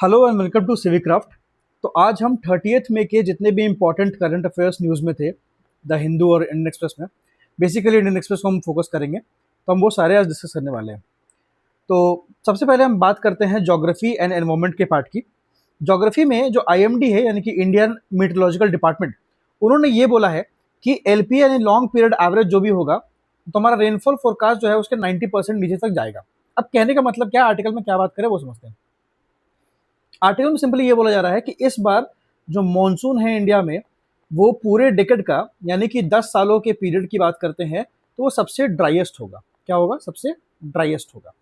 Hello and welcome to Civicraft. तो आज हम 30th मई के जितने भी इंपॉर्टेंट करंट अफेयर्स न्यूज़ में थे द हिंदू और इंडियन एक्सप्रेस में, बेसिकली इंडियन एक्सप्रेस को हम फोकस करेंगे, तो हम वो सारे आज डिस्कस करने वाले हैं। तो सबसे पहले हम बात करते हैं ज्योग्राफी एंड एनवायरनमेंट के पार्ट की। ज्योग्राफी में जो आईएमडी है यानी कि इंडियन मीटरोलॉजिकल डिपार्टमेंट, उन्होंने ये बोला है कि एलपी यानी लॉन्ग पीरियड एवरेज जो भी होगा, तो हमारा रेनफॉल फोरकास्ट जो है उसके 90% नीचे तक जाएगा। अब कहने का मतलब क्या, आर्टिकल में क्या बात करें वो समझते हैं। आर्टिकल में सिंपली ये बोला जा रहा है कि इस बार जो मॉनसून है इंडिया में, वो पूरे डिकेड का यानी कि 10 सालों के पीरियड की बात करते हैं तो वो सबसे ड्राइएस्ट होगा। क्या होगा? सबसे ड्राइएस्ट होगा।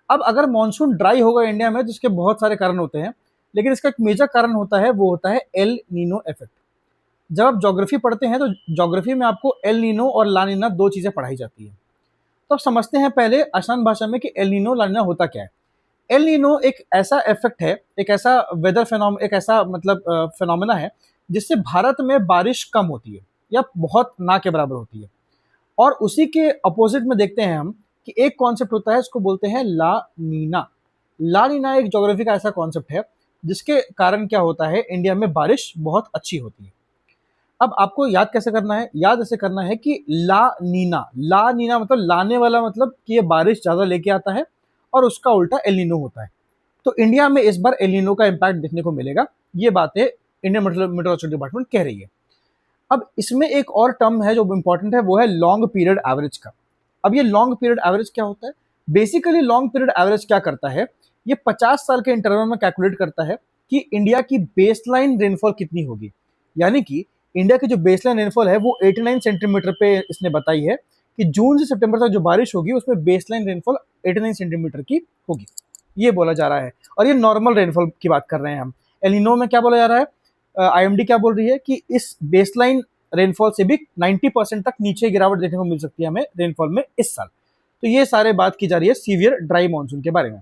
अब अगर मॉनसून ड्राई होगा इंडिया में, जिसके बहुत सारे कारण होते हैं, लेकिन इसका एक मेजर कारण होता है, वो होता है एल नीनो इफेक्ट। जब आप ज्योग्राफी पढ़ते हैं तो ज्योग्राफी में आपको एल नीनो और ला नीना दो चीज़ें पढ़ाई जाती हैं। तो अब समझते हैं पहले आसान भाषा में कि एल नीनो ला नीना होता क्या है। एल नीनो एक ऐसा इफेक्ट है, एक ऐसा वेदर फिनोम एक ऐसा मतलब फिनोमेना है जिससे भारत में बारिश कम होती है या बहुत ना के बराबर होती है। और उसी के अपोजिट में देखते हैं हम कि एक कॉन्सेप्ट होता है, इसको बोलते हैं ला नीना। ला नीना एक ज्योग्राफी का ऐसा कॉन्सेप्ट है जिसके कारण क्या होता है, इंडिया में बारिश बहुत अच्छी होती है। अब आपको याद कैसे करना है? याद ऐसे करना है कि ला नीना मतलब लाने वाला, मतलब कि ये बारिश ज़्यादा लेके आता है, और उसका उल्टा एल नीनो होता है। तो इंडिया में इस बार एल नीनो का इम्पैक्ट देखने को मिलेगा। ये बातें इंडियन मेट्रोलॉजिकल डिपार्टमेंट कह रही है। अब इसमें एक और टर्म है जो इंपॉर्टेंट है, वो है लॉन्ग पीरियड एवरेज का। अब ये लॉन्ग पीरियड एवरेज क्या होता है? बेसिकली लॉन्ग पीरियड एवरेज क्या करता है, ये 50 साल के इंटरवल में कैलकुलेट करता है कि इंडिया की बेसलाइन रेनफॉल कितनी होगी। यानी कि इंडिया की जो बेसलाइन रेनफॉल है वो 89 सेंटीमीटर पे इसने बताई है कि जून से सितंबर तक जो बारिश होगी उसमें बेसलाइन रेनफॉल 89 सेंटीमीटर की होगी, ये बोला जा रहा है। और ये नॉर्मल रेनफॉल की बात कर रहे हैं हम। एल नीनो में क्या बोला जा रहा है, आईएमडी क्या बोल रही है कि इस बेसलाइन रेनफॉल से भी 90% तक नीचे गिरावट देखने को मिल सकती है हमें रेनफॉल में इस साल। तो ये सारे बात की जा रही है सीवियर ड्राई मानसून के बारे में।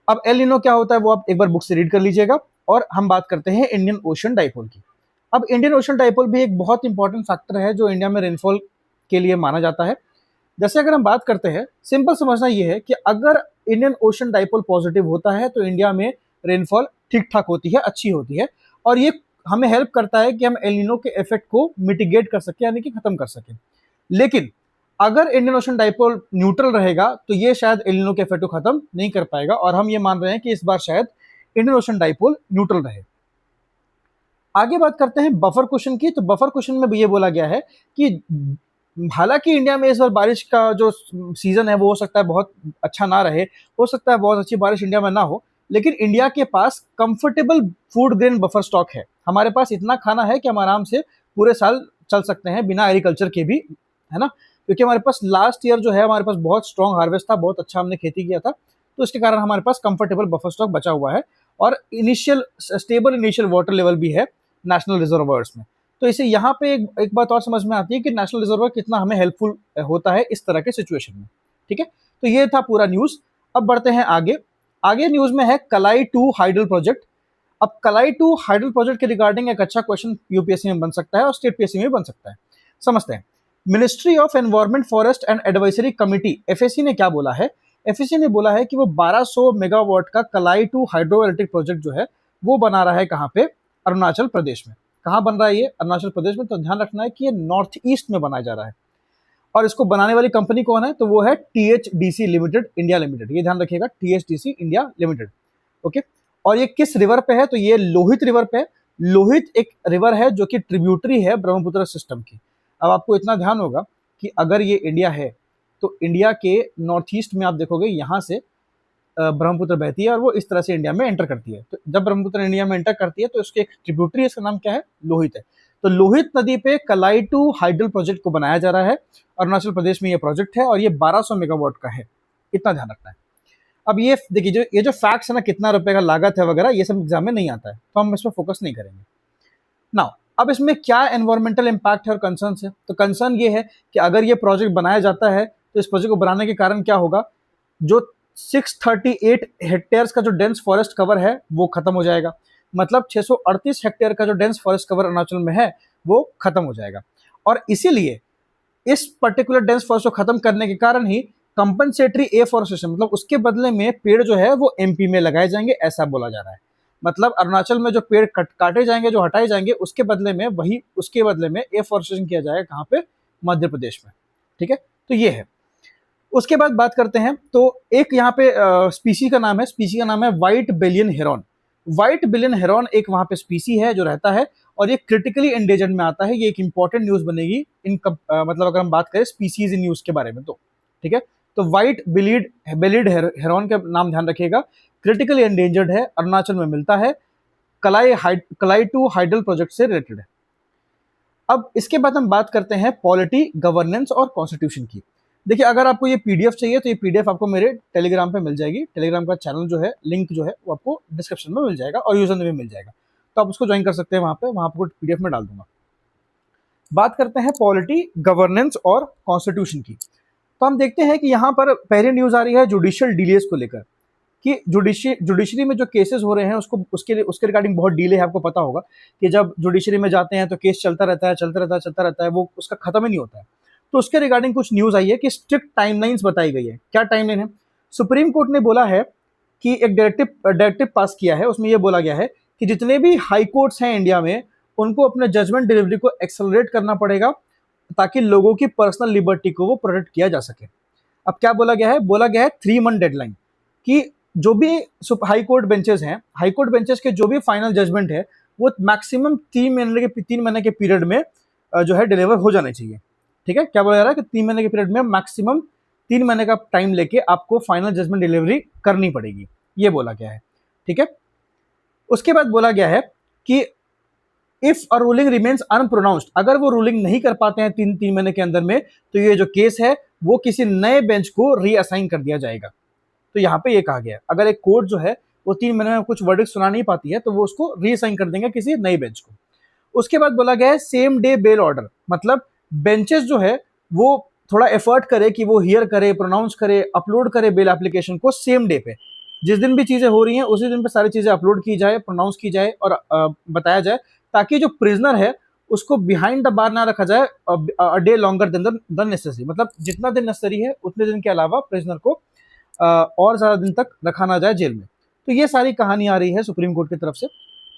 अब एल नीनो क्या होता है वो आप एक बार बुक से रीड कर लीजिएगा। और हम बात करते हैं इंडियन ओशन डाइपोल की। अब इंडियन ओशन डाइपोल भी एक बहुत इंपॉर्टेंट फैक्टर है जो इंडिया में रेनफॉल के लिए माना जाता है। जैसे अगर हम बात करते हैं, सिंपल समझना ये है कि अगर इंडियन ओशन डाइपोल पॉजिटिव होता है तो इंडिया में रेनफॉल ठीक ठाक होती है, अच्छी होती है। और ये हमें हेल्प करता है कि हम एल नीनो के इफेक्ट को मिटिगेट कर सकें, यानी कि खत्म कर सकें। लेकिन अगर इंडियन ओशन डाइपोल न्यूट्रल रहेगा तो ये शायद एल नीनो के इफेक्ट को खत्म नहीं कर पाएगा, और हम ये मान रहे हैं कि इस बार शायद इंडियन ओशन डाइपोल न्यूट्रल रहे। आगे बात करते हैं बफर क्वेश्चन की। तो बफर क्वेश्चन में भी ये बोला गया है कि हालांकि इंडिया में इस बार बारिश का जो सीजन है वो हो सकता है बहुत अच्छा ना रहे, हो सकता है बहुत अच्छी बारिश इंडिया में ना हो, लेकिन इंडिया के पास comfortable food grain buffer stock है। हमारे पास इतना खाना है कि हम आराम से पूरे साल चल सकते हैं बिना एग्रीकल्चर के भी, है ना। क्योंकि हमारे पास लास्ट ईयर जो है हमारे पास बहुत स्ट्रॉन्ग हार्वेस्ट था, बहुत अच्छा हमने खेती किया था, तो इसके कारण हमारे पास कंफर्टेबल बफर स्टॉक बचा हुआ है। और initial stable initial water level भी है नेशनल रिजर्वर्स में। तो इसे यहाँ पे एक बात और समझ में आती है कि नेशनल रिजर्वर कितना हमें हेल्पफुल होता है इस तरह के सिचुएशन में। ठीक है, तो ये था पूरा न्यूज। अब बढ़ते हैं आगे। आगे न्यूज में है कलाई 2 हाइडल प्रोजेक्ट। अब कलाई 2 हाइडल प्रोजेक्ट के रिगार्डिंग एक अच्छा क्वेश्चन यूपीएससी में बन सकता है और स्टेट पीएससी में भी बन सकता है। समझते हैं। Ministry of environment forest and advisory committee FAC ने क्या बोला है? एफएसी ने बोला है कि वो 1200 मेगावाट का कलाई 2 हाइड्रो इलेक्ट्रिक प्रोजेक्ट जो है वो बना रहा है। कहाँ पे? अरुणाचल प्रदेश में। कहाँ बन रहा है ये? अरुणाचल प्रदेश में। तो ध्यान रखना है कि ये नॉर्थ ईस्ट में बनाया जा रहा है। और इसको बनाने वाली कंपनी कौन है? तो वो है टीएचडीसी लिमिटेड इंडिया लिमिटेड। ये ध्यान रखिएगा, टीएचडीसी इंडिया लिमिटेड। ओके। और ये किस रिवर पे है? तो ये लोहित रिवर पे है। लोहित एक रिवर है जो कि ट्रिब्यूटरी है ब्रह्मपुत्र सिस्टम की। अब आपको इतना ध्यान होगा कि अगर ये इंडिया है तो इंडिया के नॉर्थ ईस्ट में आप देखोगे यहाँ से ब्रह्मपुत्र बहती है और वो इस तरह से इंडिया में एंटर करती है। तो जब ब्रह्मपुत्र इंडिया में एंटर करती है तो उसके एक ट्रिब्यूटरी है, इसका नाम क्या है? लोहित है। तो लोहित नदी पे कलाई 2 हाइडल प्रोजेक्ट को बनाया जा रहा है। अरुणाचल प्रदेश में ये प्रोजेक्ट है और ये 1200 मेगावाट का है। इतना ध्यान रखना है। अब ये देखिए, ये जो फैक्ट्स है ना, कितना रुपए का लागत है वगैरह, ये सब एग्जाम में नहीं आता है, तो हम इस पर फोकस नहीं करेंगे नाउ। अब इसमें क्या एनवायरमेंटल इम्पैक्ट है और कंसर्न है? तो कंसर्न ये है कि अगर ये प्रोजेक्ट बनाया जाता है तो इस प्रोजेक्ट को बनाने के कारण क्या होगा, जो 638 हेक्टेयर्स का जो डेंस फॉरेस्ट कवर है वो खत्म हो जाएगा। मतलब 638 हेक्टेयर का जो डेंस फॉरेस्ट कवर अरुणाचल में है वो खत्म हो जाएगा। और इसीलिए इस पर्टिकुलर डेंस फॉरेस्ट को खत्म करने के कारण ही कंपनसेटरी एफॉरेस्टेशन, मतलब उसके बदले में पेड़ जो है वो एमपी में लगाए जाएंगे, ऐसा बोला जा रहा है। मतलब अरुणाचल में जो पेड़ काटे जाएंगे, जो हटाए जाएंगे, उसके बदले में एफॉरेस्टेशन किया जाएगा कहाँ पे? मध्य प्रदेश में। ठीक है, तो ये है। उसके बाद बात करते हैं, तो एक यहाँ पे स्पीसी का नाम है व्हाइट बेलियन हेरॉन। व्हाइट बेलियन हेरॉन एक वहाँ पे स्पीसी है जो रहता है, और ये क्रिटिकली एंडेंजर्ड में आता है। ये एक इंपॉर्टेंट न्यूज बनेगी मतलब अगर हम बात करें स्पीसीज इन न्यूज के बारे में तो। ठीक है, तो व्हाइट बेलिड हेरॉन का नाम ध्यान रखिएगा, क्रिटिकली एंडेंजर्ड है, अरुणाचल में मिलता है, कलाई टू हाइडल प्रोजेक्ट से रिलेटेड है। अब इसके बाद हम बात करते हैं पॉलिटी, गवर्नेंस और कॉन्स्टिट्यूशन की। देखिए, अगर आपको ये पीडीएफ चाहिए तो ये पीडीएफ आपको मेरे टेलीग्राम पे मिल जाएगी। टेलीग्राम का चैनल जो है, लिंक जो है वो आपको डिस्क्रिप्शन में मिल जाएगा और यूजर नेम में मिल जाएगा, तो आप उसको ज्वाइन कर सकते हैं वहाँ पे, वहाँ आपको पीडीएफ में डाल दूंगा। बात करते हैं पॉलिटी, गवर्नेंस और कॉन्स्टिट्यूशन की। तो हम देखते हैं कि यहाँ पर पहली न्यूज आ रही है जुडिशियल डिलेज को लेकर, कि जुडिशरी में जो केसेस हो रहे हैं उसके रिगार्डिंग बहुत डिले है। आपको पता होगा कि जब जुडिशरी में जाते हैं तो केस चलता रहता है, वो उसका खत्म ही नहीं होता है। तो उसके रिगार्डिंग कुछ न्यूज आई है कि स्ट्रिक्ट टाइमलाइंस बताई गई है। क्या टाइमलाइन है? सुप्रीम कोर्ट ने बोला है कि एक डायरेक्टिव पास किया है, उसमें यह बोला गया है कि जितने भी हाई कोर्ट्स हैं इंडिया में, उनको अपने जजमेंट डिलीवरी को एक्सेलरेट करना पड़ेगा ताकि लोगों की पर्सनल लिबर्टी को वो प्रोटेक्ट किया जा सके। अब क्या बोला गया है? बोला गया है 3 मंथ डेडलाइन, कि जो भी हाई कोर्ट बेंचेस के जो भी फाइनल जजमेंट है वो मैक्सिमम 3 महीने के पीरियड में जो है डिलीवर हो जाने चाहिए। ठीक है, क्या बोला जा रहा है कि 3 महीने के पीरियड में मैक्सिमम 3 महीने का टाइम लेके आपको फाइनल जजमेंट डिलीवरी करनी पड़ेगी, ये बोला गया है। ठीक है, उसके बाद बोला गया है कि इफ अ रूलिंग रिमेन्स अनप्रोनाउंस्ड, अगर वो रूलिंग नहीं कर पाते हैं 3 महीने के अंदर में, तो ये जो केस है वो किसी नए बेंच को रीअसाइन कर दिया जाएगा। तो यहाँ पे ये कहा गया है, अगर एक कोर्ट जो है वो 3 महीने में कुछ वर्डिक्ट सुना नहीं पाती है तो वो उसको रीअसाइन कर देंगे किसी नई बेंच को। उसके बाद बोला गया है सेम डे बेल ऑर्डर, मतलब बेंचेस जो है वो थोड़ा एफर्ट करे कि वो हियर करे, प्रोनाउंस करे, अपलोड करे बेल एप्लीकेशन को सेम डे पे। जिस दिन भी चीजें हो रही हैं उसी दिन पे सारी चीजें अपलोड की जाए, प्रोनाउंस की जाए और बताया जाए, ताकि जो प्रिजनर है उसको बिहाइंड द बार ना रखा जाए a day longer than necessary, मतलब जितना दिन नेसेसरी है उतने दिन के अलावा प्रिजनर को और ज़्यादा दिन तक रखा ना जाए जेल में। तो ये सारी कहानी आ रही है सुप्रीम कोर्ट की तरफ से।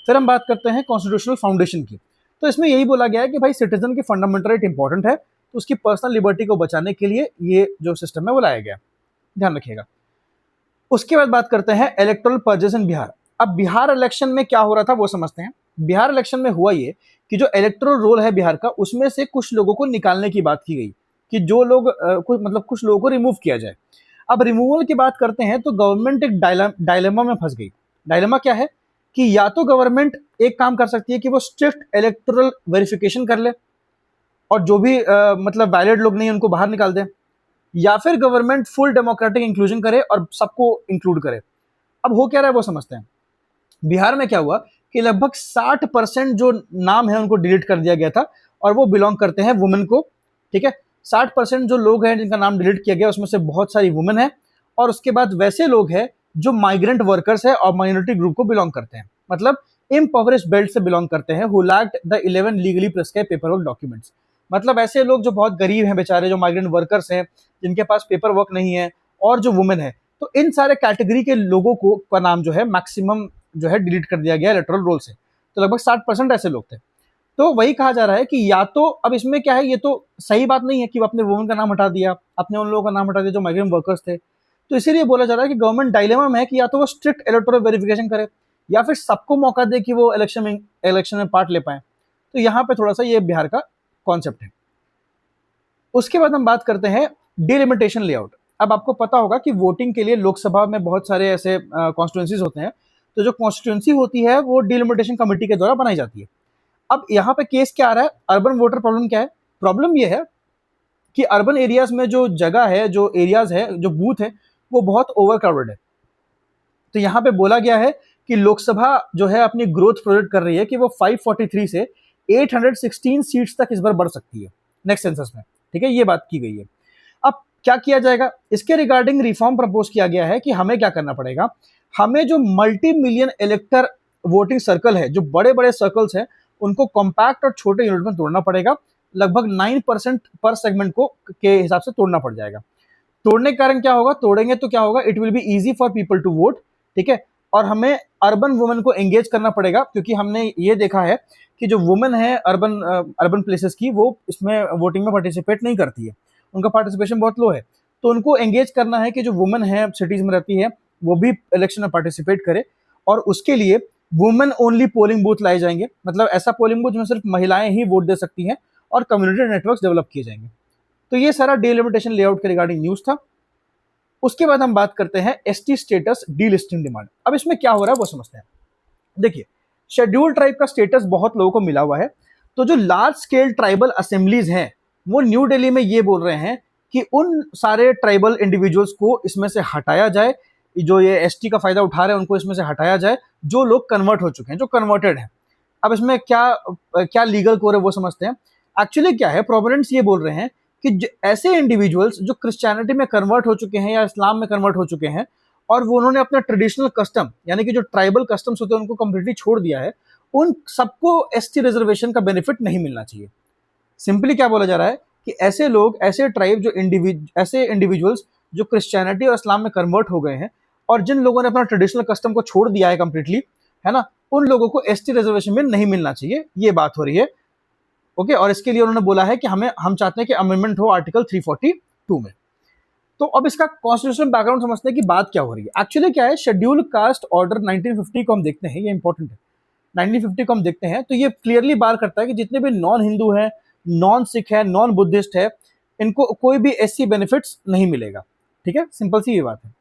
फिर हम बात करते हैं कॉन्स्टिट्यूशनल फाउंडेशन की। तो इसमें यही बोला गया है कि भाई सिटीजन की फंडामेंटल राइट इंपॉर्टेंट है, तो उसकी पर्सनल लिबर्टी को बचाने के लिए ये जो सिस्टम है वो लाया गया, ध्यान रखिएगा। उसके बाद बात करते हैं इलेक्टोरल पर्जेस इन बिहार। अब बिहार इलेक्शन में क्या हो रहा था वो समझते हैं। बिहार इलेक्शन में हुआ ये कि जो इलेक्टोरल रोल है बिहार का, उसमें से कुछ लोगों को निकालने की बात की गई, कि जो लोग कुछ लोगों को रिमूव किया जाए। अब रिमूवल की बात करते हैं तो गवर्नमेंट एक डायलेमा में फंस गई। डायलेमा क्या है कि या तो गवर्नमेंट एक काम कर सकती है कि वो स्ट्रिक्ट इलेक्टोरल वेरिफिकेशन कर ले और जो भी मतलब वैलिड लोग नहीं उनको बाहर निकाल दे, या फिर गवर्नमेंट फुल डेमोक्रेटिक इंक्लूजन करे और सबको इंक्लूड करे। अब हो क्या रहा है वो समझते हैं। बिहार में क्या हुआ कि लगभग 60% जो नाम है उनको डिलीट कर दिया गया था, और वो बिलोंग करते हैं वुमेन को। ठीक है, 60% जो लोग हैं जिनका नाम डिलीट किया गया उसमें से बहुत सारी वुमेन है, और उसके बाद वैसे लोग हैं जो माइग्रेंट वर्कर्स है और माइनॉरिटी ग्रुप को बिलोंग करते हैं, मतलब इम्पॉवरिश्ड बेल्ट से बिलोंग करते हैं, who lacked the 11 legally prescribe paper work documents. मतलब ऐसे लोग जो बहुत गरीब हैं बेचारे, जो माइग्रेंट वर्कर्स हैं, जिनके पास पेपर वर्क नहीं है, और जो वुमेन है, तो इन सारे कैटेगरी के लोगों को का नाम जो है मैक्सिमम जो है डिलीट कर दिया गया इलेक्टोरल रोल से। तो लगभग 60% ऐसे लोग थे। तो वही कहा जा रहा है कि या तो, अब इसमें क्या है, ये तो सही बात नहीं है कि अपने वुमेन का नाम हटा दिया, अपने उन लोगों का नाम हटा दिया जो माइग्रेंट वर्कर्स थे। तो इसीलिए बोला जा रहा है कि गवर्नमेंट डायलेमा में है कि या तो वो स्ट्रिक्ट इलेक्टोरल वेरिफिकेशन करे, या फिर सबको मौका दे कि वो इलेक्शन में पार्ट ले पाए। तो यहाँ पे थोड़ा सा ये बिहार का कॉन्सेप्ट है। उसके बाद हम बात करते हैं डिलिमिटेशन लेआउट। अब आपको पता होगा कि वोटिंग के लिए लोकसभा में बहुत सारे ऐसे कॉन्स्टिट्यूंसीज होते हैं, तो जो कॉन्स्टिट्यूंसी होती है वो डिलिमिटेशन कमेटी के द्वारा बनाई जाती है। अब यहाँ पे केस क्या आ रहा है, अर्बन वोटर प्रॉब्लम क्या है? प्रॉब्लम ये है कि अर्बन एरियाज में जो जगह है, जो एरियाज है, जो बूथ है, वो बहुत ओवर क्राउडेड है। तो यहाँ पे बोला गया है कि लोकसभा जो है अपनी ग्रोथ प्रोजेक्ट कर रही है कि वो 543 से 816 सीट्स तक इस बार बढ़ सकती है नेक्स्ट सेंसस में। ठीक है, ये बात की गई है। अब क्या किया जाएगा, इसके रिगार्डिंग रिफॉर्म प्रपोज किया गया है कि हमें क्या करना पड़ेगा, हमें जो मल्टी मिलियन इलेक्टर वोटिंग सर्कल है, जो बड़े बड़े सर्कल्स हैं, उनको कॉम्पैक्ट और छोटे यूनिट में तोड़ना पड़ेगा। लगभग 9% पर सेगमेंट को के हिसाब से तोड़ना पड़ जाएगा। तोड़ने के कारण क्या होगा, तोड़ेंगे तो क्या होगा, it will be easy for people to vote. ठीक है, और हमें अर्बन वुमेन को एंगेज करना पड़ेगा, क्योंकि हमने ये देखा है कि जो वुमेन है अर्बन अर्बन प्लेसेस की, वो इसमें वोटिंग में पार्टिसिपेट नहीं करती है, उनका पार्टिसिपेशन बहुत लो है। तो उनको एंगेज करना है कि जो वुमेन है सिटीज में रहती है वो भी इलेक्शन में पार्टिसिपेट करे, और उसके लिए वुमेन ओनली पोलिंग बूथ लाए जाएंगे, मतलब ऐसा पोलिंग बूथ जिसमें सिर्फ महिलाएं ही वोट दे सकती हैं, और कम्युनिटी नेटवर्क डेवलप किए जाएंगे। तो ये सारा डिलिमिटेशन लेआउट के रिगार्डिंग न्यूज था। उसके बाद हम बात करते हैं एसटी स्टेटस डीलिस्टिंग डिमांड। अब इसमें क्या हो रहा है वो समझते हैं। देखिए, शेड्यूल ट्राइब का स्टेटस बहुत लोगों को मिला हुआ है, तो जो लार्ज स्केल ट्राइबल असेंबलीज हैं वो न्यू दिल्ली में ये बोल रहे हैं कि उन सारे ट्राइबल इंडिविजुअल्स को इसमें से हटाया जाए, जो ये एसटी का फायदा उठा रहे हैं उनको इसमें से हटाया जाए, जो लोग कन्वर्ट हो चुके हैं, जो कन्वर्टेड हैं। अब इसमें क्या क्या लीगल कोर है वो समझते हैं। एक्चुअली क्या है, प्रोपोनेंट्स ये बोल रहे हैं कि ऐसे इंडिविजुअल्स जो क्रिश्चियनिटी में कन्वर्ट हो चुके हैं या इस्लाम में कन्वर्ट हो चुके हैं, और वो उन्होंने अपना ट्रेडिशनल कस्टम यानी कि जो ट्राइबल कस्टम्स होते हैं उनको कंप्लीटली छोड़ दिया है, उन सबको एसटी रिजर्वेशन का बेनिफिट नहीं मिलना चाहिए। सिंपली क्या बोला जा रहा है कि ऐसे लोग, ऐसे ट्राइब, जो ऐसे इंडिविजुअल्स जो क्रिश्चियनिटी और इस्लाम में कन्वर्ट हो गए हैं और जिन लोगों ने अपना ट्रेडिशनल कस्टम को छोड़ दिया है कंप्लीटली, है ना, उन लोगों को एसटी रिजर्वेशन में नहीं मिलना चाहिए, ये बात हो रही है। ओके, और इसके लिए उन्होंने बोला है कि हम चाहते हैं कि अमेंडमेंट हो आर्टिकल 342 में। तो अब इसका कॉन्स्टिट्यूशनल बैकग्राउंड समझते हैं कि बात क्या हो रही है। एक्चुअली क्या है, शेड्यूल कास्ट ऑर्डर 1950 को हम देखते हैं, ये इंपॉर्टेंट है। 1950 को हम देखते हैं तो ये क्लियरली बार करता है कि जितने भी नॉन हिंदू हैं, नॉन सिख है, नॉन बुद्धिस्ट है, इनको कोई भी एससी बेनिफिट्स नहीं मिलेगा। ठीक है, सिंपल सी ये बात है।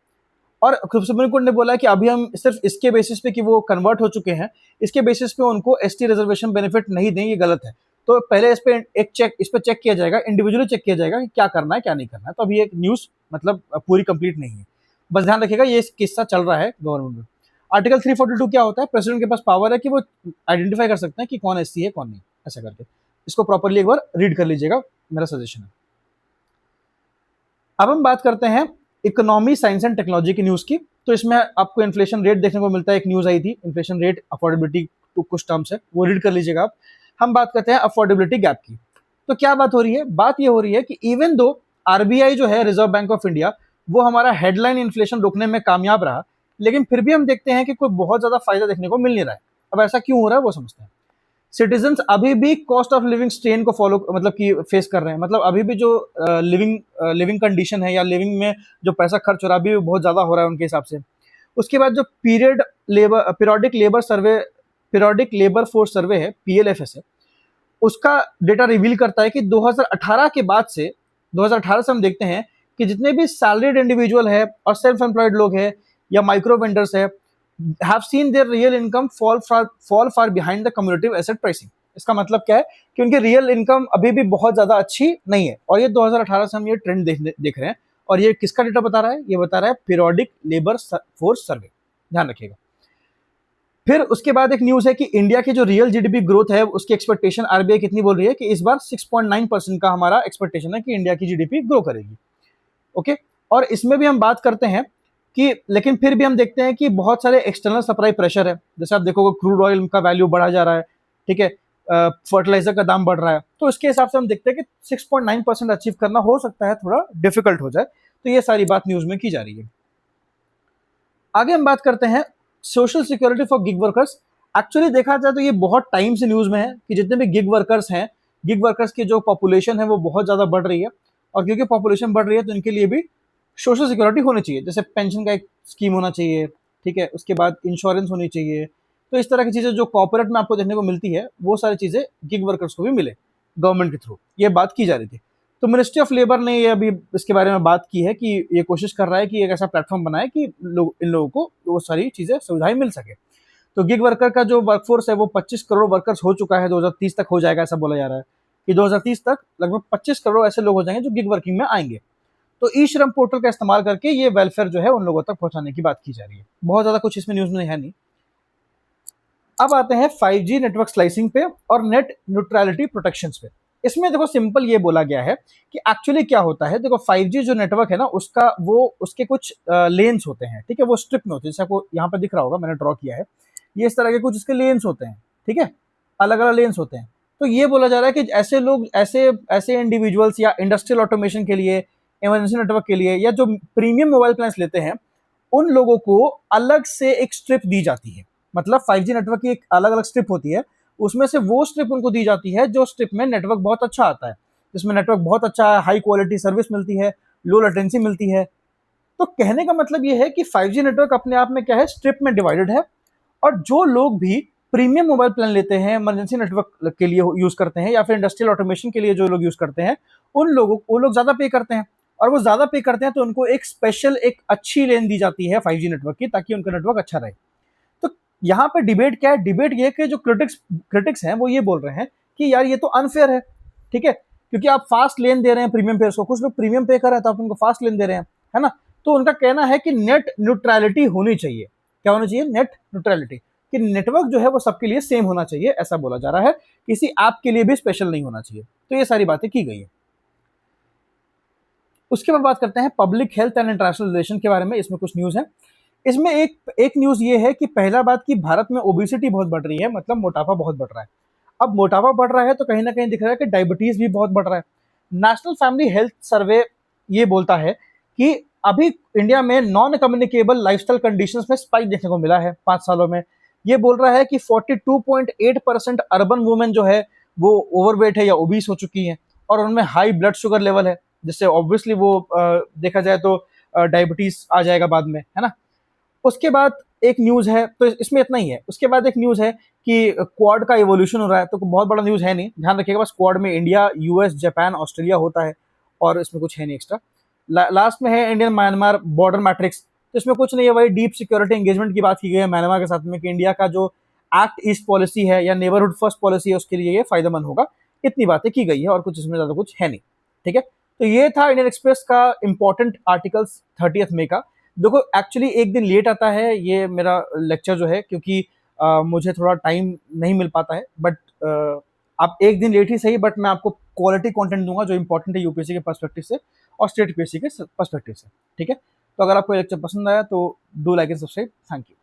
और सुप्रीम कोर्ट ने बोला कि अभी हम सिर्फ इसके बेसिस पे कि वो कन्वर्ट हो चुके हैं, इसके बेसिस पे उनको एसटी रिजर्वेशन बेनिफिट नहीं दें, ये गलत है। तो पहले इस पे चेक किया जाएगा, इंडिविजुअली चेक किया जाएगा कि क्या करना है क्या नहीं करना है। तो अभी एक न्यूज मतलब पूरी कंप्लीट नहीं है, बस ध्यान रखिएगा ये किस्सा चल रहा है गवर्नमेंट में। आर्टिकल 342 क्या होता है, प्रेसिडेंट के पास पावर है कि वो आइडेंटिफाई कर सकते हैं कि कौन एससी है कौन नहीं, ऐसा करके। इसको प्रॉपरली एक बार रीड कर लीजिएगा, मेरा सजेशन है। अब हम बात करते हैं इकोनॉमी, साइंस एंड टेक्नोलॉजी की न्यूज की। तो इसमें आपको इन्फ्लेशन रेट देखने को मिलता है, एक न्यूज आई थी इन्फ्लेशन रेट, अफोर्डेबिलिटी टू कुछ टर्म्स है, वो रीड कर लीजिएगा आप। हम बात करते हैं अफोर्डेबिलिटी गैप की। तो क्या बात हो रही है, बात ये हो रही है कि इवन दो आरबीआई जो है, रिजर्व बैंक ऑफ इंडिया, वो हमारा हेडलाइन इन्फ्लेशन रोकने में कामयाब रहा, लेकिन फिर भी हम देखते हैं कि कोई बहुत ज्यादा फायदा देखने को मिल नहीं रहा है। अब ऐसा क्यों हो रहा है वो समझते हैं। सिटीजन्स अभी भी कॉस्ट ऑफ लिविंग स्ट्रेन को फॉलो मतलब कि फेस कर रहे हैं, मतलब अभी भी जो लिविंग कंडीशन है या लिविंग में जो पैसा खर्च हो रहा है अभी भी बहुत ज़्यादा हो रहा है उनके हिसाब से। उसके बाद जो पीरियोडिक लेबर फोर्स सर्वे है, पीएलएफएस है, उसका डेटा रिवील करता है कि 2018 के बाद से 2018 से हम देखते हैं कि जितने भी सैलरीड इंडिविजुअल है और सेल्फ एम्प्लॉयड लोग हैं या माइक्रो वेंडर्स है, have seen their real income fall far behind the cumulative asset pricing। इसका मतलब क्या है कि उनकी रियल इनकम अभी भी बहुत ज़्यादा अच्छी नहीं है, और ये 2018 से हम ये ट्रेंड देख रहे हैं। और ये किसका डेटा बता रहा है, ये बता रहा है पीरियोडिक लेबर फोर्स सर्वे, ध्यान रखिएगा। फिर उसके बाद एक न्यूज़ है कि इंडिया की जो रियल जीडीपी ग्रोथ है उसकी एक्सपेक्टेशन आरबीआई कितनी बोल रही है कि इस बार 6.9% का हमारा एक्सपेक्टेशन है कि इंडिया की जीडीपी ग्रो करेगी। ओके, और इसमें भी हम बात करते हैं कि लेकिन फिर भी हम देखते हैं कि बहुत सारे एक्सटर्नल सप्लाई प्रेशर है। जैसे आप देखोगे क्रूड ऑयल का वैल्यू बढ़ा जा रहा है, ठीक है, फर्टिलाइजर का दाम बढ़ रहा है, तो इसके हिसाब से हम देखते हैं कि 6.9% अचीव करना हो सकता है थोड़ा डिफिकल्ट हो जाए। तो ये सारी बात न्यूज में की जा रही है। आगे हम बात करते हैं social security for gig workers. Actually देखा जाए तो ये बहुत टाइम से न्यूज में है कि जितने भी गिग वर्कर्स हैं, गिग वर्कर्स की जो पॉपुलेशन है वो बहुत ज़्यादा बढ़ रही है, और क्योंकि पॉपुलेशन बढ़ रही है तो इनके लिए भी सोशल सिक्योरिटी होनी चाहिए। जैसे पेंशन का एक स्कीम होना चाहिए, ठीक है, उसके बाद इंश्योरेंस होनी चाहिए। तो इस तरह की चीज़ें जो कॉर्पोरेट में आपको देखने को मिलती है वो सारी चीज़ें गिग वर्कर्स को भी मिले गवर्नमेंट के थ्रू, ये बात की जा रही थी। तो मिनिस्ट्री ऑफ लेबर ने ये अभी इसके बारे में बात की है कि ये कोशिश कर रहा है कि एक ऐसा प्लेटफॉर्म बनाए कि इन लोगों को वो सारी चीज़ें सुविधाएं मिल सके। तो गिग वर्कर का जो वर्कफोर्स है वो 25 करोड़ वर्कर्स हो चुका है, 2030 तक हो जाएगा, ऐसा बोला जा रहा है कि 2030 तक लगभग 25 करोड़ ऐसे लोग हो जाएंगे जो गिग वर्किंग में आएंगे। तो ई श्रम पोर्टल का इस्तेमाल करके ये वेलफेयर जो है उन लोगों तक पहुंचाने की बात की जा रही है। बहुत ज्यादा कुछ इसमें न्यूज में है नहीं। अब आते हैं 5G नेटवर्क स्लाइसिंग पे और नेट न्यूट्रलिटी प्रोटेक्शंस पे। इसमें देखो सिंपल ये बोला गया है कि एक्चुअली क्या होता है, देखो 5G जो नेटवर्क है ना उसके कुछ लेन्स होते हैं, ठीक है, वो स्ट्रिप में होते हैं, जैसे आपको यहाँ पर दिख रहा होगा, मैंने ड्रॉ किया है, ये इस तरह के कुछ इसके लेन्स होते हैं, ठीक है, अलग अलग लेन्स होते हैं। तो ये बोला जा रहा है कि ऐसे लोग, ऐसे इंडिविजुअल्स या इंडस्ट्रियल ऑटोमेशन के लिए, इमरजेंसी नेटवर्क के लिए, या जो प्रीमियम मोबाइल प्लान्स लेते हैं उन लोगों को अलग से एक स्ट्रिप दी जाती है। मतलब 5G नेटवर्क की एक अलग अलग स्ट्रिप होती है, उसमें से वो स्ट्रिप उनको दी जाती है जो स्ट्रिप में नेटवर्क बहुत अच्छा आता है, जिसमें नेटवर्क बहुत अच्छा है, हाई क्वालिटी सर्विस मिलती है, लो लेटेंसी मिलती है। तो कहने का मतलब ये है कि 5G नेटवर्क अपने आप में क्या है, स्ट्रिप में डिवाइडेड है। और जो लोग भी प्रीमियम मोबाइल प्लान लेते हैं, इमरजेंसी नेटवर्क के लिए यूज करते हैं, या फिर इंडस्ट्रियल ऑटोमेशन के लिए जो लोग यूज करते हैं, उन लोगों वो लोग ज्यादा पे करते हैं। और वो ज्यादा पे करते हैं तो उनको एक स्पेशल, एक अच्छी लेन दी जाती है 5G नेटवर्क की, ताकि उनका नेटवर्क अच्छा रहे। तो यहाँ पे डिबेट क्या है, डिबेट ये कि जो क्रिटिक्स हैं वो ये बोल रहे हैं कि यार ये तो अनफेयर है, ठीक है, क्योंकि आप फास्ट लेन दे रहे हैं प्रीमियम पेयर्स को, कुछ लोग प्रीमियम पे कर रहे हैं तो आप उनको फास्ट लेन दे रहे हैं, है ना। तो उनका कहना है कि नेट न्यूट्रलिटी होनी चाहिए। क्या होनी चाहिए? नेट न्यूट्रलिटी, कि नेटवर्क जो है वो सबके लिए सेम होना चाहिए, ऐसा बोला जा रहा है, किसी ऐप के लिए भी स्पेशल नहीं होना चाहिए। तो ये सारी बातें की गई है। उसके बाद बात करते हैं public health and international relation के बारे में। इसमें कुछ न्यूज़ है। इसमें एक एक न्यूज़ ये है कि पहला बात कि भारत में ओबेसिटी बहुत बढ़ रही है, मतलब मोटापा बहुत बढ़ रहा है। अब मोटापा बढ़ रहा है तो कहीं ना कहीं दिख रहा है कि डायबिटीज़ भी बहुत बढ़ रहा है। नेशनल फैमिली हेल्थ सर्वे ये बोलता है कि अभी इंडिया में नॉन कम्युनिकेबल लाइफस्टाइल कंडीशंस में स्पाइक देखने को मिला है 5 सालों में। ये बोल रहा है कि 42.8% अर्बन वुमेन जो है वो ओवरवेट है या ओबीस हो चुकी हैं, और उनमें हाई ब्लड शुगर लेवल है, जिससे ऑब्वियसली वो देखा जाए तो डायबिटीज आ जाएगा बाद में, है ना। उसके बाद एक न्यूज़ है, तो इसमें इतना ही है। उसके बाद एक न्यूज़ है कि क्वाड का इवोल्यूशन हो रहा है, तो बहुत बड़ा न्यूज़ है नहीं, ध्यान रखिएगा बस। क्वाड में इंडिया, यूएस, जापान, ऑस्ट्रेलिया होता है, और इसमें कुछ है नहीं एक्स्ट्रा। लास्ट में है इंडियन म्यांमार बॉर्डर मैट्रिक्स। तो इसमें कुछ नहीं है, वही डीप सिक्योरिटी एंगेजमेंट की बात की गई है म्यांमार के साथ में, कि इंडिया का जो एक्ट ईस्ट पॉलिसी है या नेबरहुड फर्स्ट पॉलिसी है उसके लिए ये फायदेमंद होगा। इतनी बातें की गई है, और कुछ इसमें ज़्यादा कुछ है नहीं, ठीक है। तो ये था इंडियन एक्सप्रेस का इंपॉर्टेंट आर्टिकल्स 30 मई का। देखो एक्चुअली एक दिन लेट आता है ये मेरा लेक्चर जो है, क्योंकि मुझे थोड़ा टाइम नहीं मिल पाता है, बट आप एक दिन लेट ही सही, बट मैं आपको क्वालिटी कंटेंट दूंगा जो इंपॉर्टेंट है यूपीएससी के पर्सपेक्टिव से और स्टेट पीएससी के पर्सपेक्टिव से, ठीक है। तो अगर आपको लेक्चर पसंद आया तो do like and subscribe. Thank you.